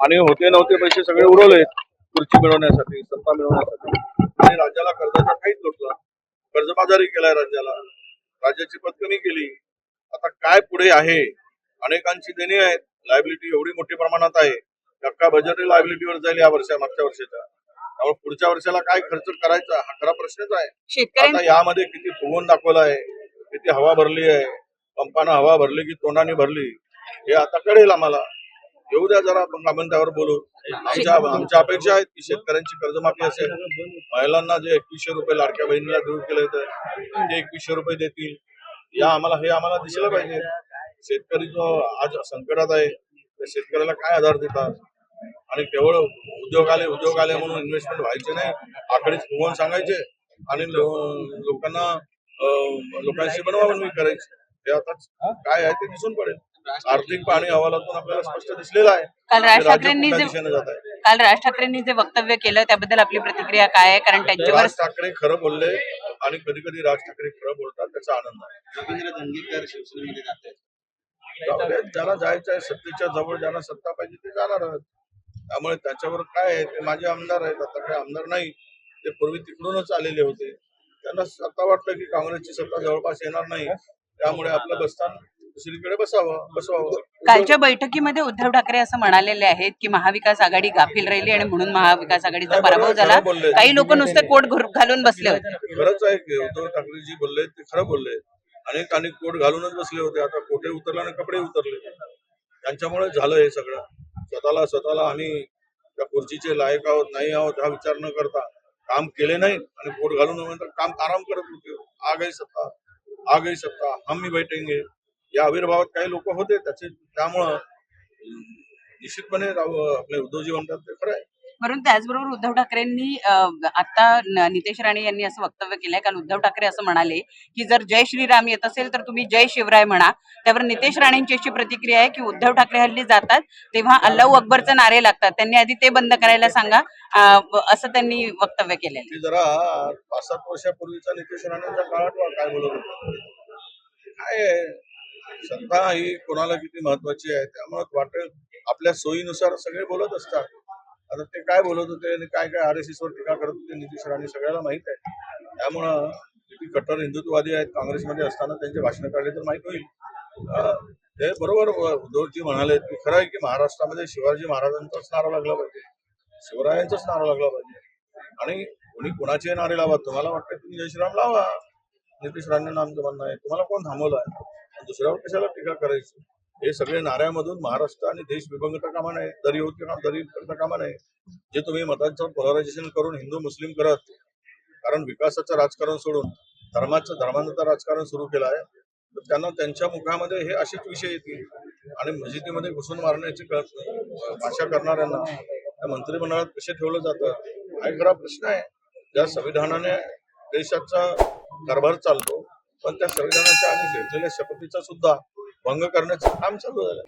आणि होते नव्हते पैसे सगळे उडवले खुर्ची मिळवण्यासाठी, सत्ता मिळवण्यासाठी. आणि राज्याला कर्जाचा काहीच लोटला, कर्जबाजारी केलाय राज्याला, राज्याची पत कमी केली. आता काय पुढे आहे? अनेकांची देणी आहेत, लायबिलिटी एवढी मोठी प्रमाणात आहे, अख्खा बजेट लायबिलिटीवर जाईल या मागच्या वर्षाच्या. त्यामुळे पुढच्या वर्षाला काय खर्च करायचा हा खरा प्रश्नच आहे. आता यामध्ये किती फुगवून दाखवलं आहे, किती हवा भरली आहे, पंपानं हवा भरली की तोंडाने भरली, हे आता कळेल आम्हाला. येऊ द्या जरा, आपण त्यावर बोलू. आमच्या अपेक्षा आहेत की शेतकऱ्यांची कर्जमाफी असेल, महिलांना जे 2100 रुपये लाडक्या बहिणीला देऊ केले ते 2100 रुपये देतील, हे आम्हाला दिसलं पाहिजे. शेतकरी जो आज संकटात आहे त्या शेतकऱ्याला काय आधार देतात, आणि केवळ उद्योग आले म्हणून इन्व्हेस्टमेंट व्हायचे नाही, आकडेच फुगवून सांगायचे आणि लोकांशी बनवाबनवी करायची. हे आता काय आहे ते दिसून पडेल. आर्थिक पाहणी अहवालातून आपल्याला स्पष्ट दिसलेलं आहे. काल राज ठाकरेंनी जे वक्तव्य केलं त्याबद्दल आपली प्रतिक्रिया काय आहे? कारण त्यांच्यावर राज ठाकरे खरं बोलले आणि कधी कधी राज ठाकरे खरं बोलतात, त्याचा आनंद आहे. रवींद्र दंगेकर शिवसेनेमध्ये जात आहेत. ज्याला जायचं आहे, सत्तेच्या जवळ ज्यांना सत्ता पाहिजे ते जाणार आहेत. त्यामुळे त्याच्यावर काय आहे, ते माझे आमदार आहेत, आता काही आमदार नाही, ते पूर्वी तिकडूनच आलेले होते. त्यांना आता वाटतं की काँग्रेसची सत्ता जवळपास येणार नाही, त्यामुळे आपलं बसस्थान दुसरीकडे बसवावं. कालच्या बैठकीमध्ये उद्धव ठाकरे असं म्हणालेले आहेत की महाविकास आघाडी गाफील राहिली आणि म्हणून महाविकास आघाडीचा पराभव झाला. काही लोक नुसते कोट घालून बसले होते. खरंच आहे की उद्धव ठाकरे जी बोलले ते खरं बोलले. अनेक कोट घालूनच बसले होते, आता कोटे उतरले आणि कपडे उतरले. त्यांच्यामुळे झालं हे सगळं. स्वतःला आम्ही त्या खुर्चीचे लायक आहोत नाही आहोत हा विचार न करता काम केले नाही आणि कोट घालून काम आराम करत होते. आ गई सत्ता हम ही बैठेंगे या आविर्भावात काही लोक होते त्यामुळं निश्चितपणे आपले उद्धवजी म्हणतात ते खरं आहे. म्हणून त्याचबरोबर उद्धव ठाकरेंनी आता नितेश राणे यांनी असं वक्तव्य केलंय. काल उद्धव ठाकरे असं म्हणाले की जर जय श्रीराम येत असेल तर तुम्ही जय शिवराय म्हणा. त्यावर नितेश राणेंची अशी प्रतिक्रिया आहे की उद्धव ठाकरे हल्ली जातात तेव्हा अल्लाहू अकबरचे नारे लागतात, त्यांनी आधी ते बंद करायला सांगा, असं त्यांनी वक्तव्य केलेलं. जरा 5-7 वर्षापूर्वीचा नितेश राणेंच्या काळात काय बोलत होता, काय सत्ता ही कोणाला किती महत्वाची आहे, त्यामुळे वाटेल आपल्या सोयीनुसार सगळे बोलत असतात. आता ते काय बोलत होते आणि काय RSS वर टीका करत होते नितीश राणे सगळ्याला माहित आहे. त्यामुळं किती कट्टर हिंदुत्ववादी आहेत काँग्रेसमध्ये असताना त्यांचे भाषण काढले तर माहित होईल. ते बरोबर उद्धवजी म्हणाले की खरं आहे की महाराष्ट्रामध्ये शिवाजी महाराजांचाच नारा लागला पाहिजे, शिवरायांचाच नारा लागला पाहिजे, आणि कोणी कोणाचे नारे लावा. तुम्हाला वाटतं तुम्ही जय श्रीराम लावा, नितीश राणेंना आमचं म्हणणं आहे. तुम्हाला कोण थांबवलं आहे? दुसऱ्यावर कशाला टीका करायची? हे सगळे नाऱ्यामधून महाराष्ट्र आणि देश विभंगता कामा नये, दरी करता कामा नये. जे तुम्ही मतांचं पोलरायझेशन करून हिंदू मुस्लिम करत, कारण विकासाचं राजकारण सोडून धर्मांचं राजकारण सुरू केलं आहे, तर त्यांना त्यांच्या मुखामध्ये हे असेच विषय येतील. आणि मस्जिदीमध्ये घुसून मारण्याची भाषा करणाऱ्यांना त्या मंत्रिमंडळात कसे ठेवलं जातं हा खरा प्रश्न आहे. ज्या संविधानाने देशाचा कारभार चालतो, पण त्या संविधानाच्या आणि घेतलेल्या शपथीचा सुद्धा भंग करण्याचं काम चालू झालं.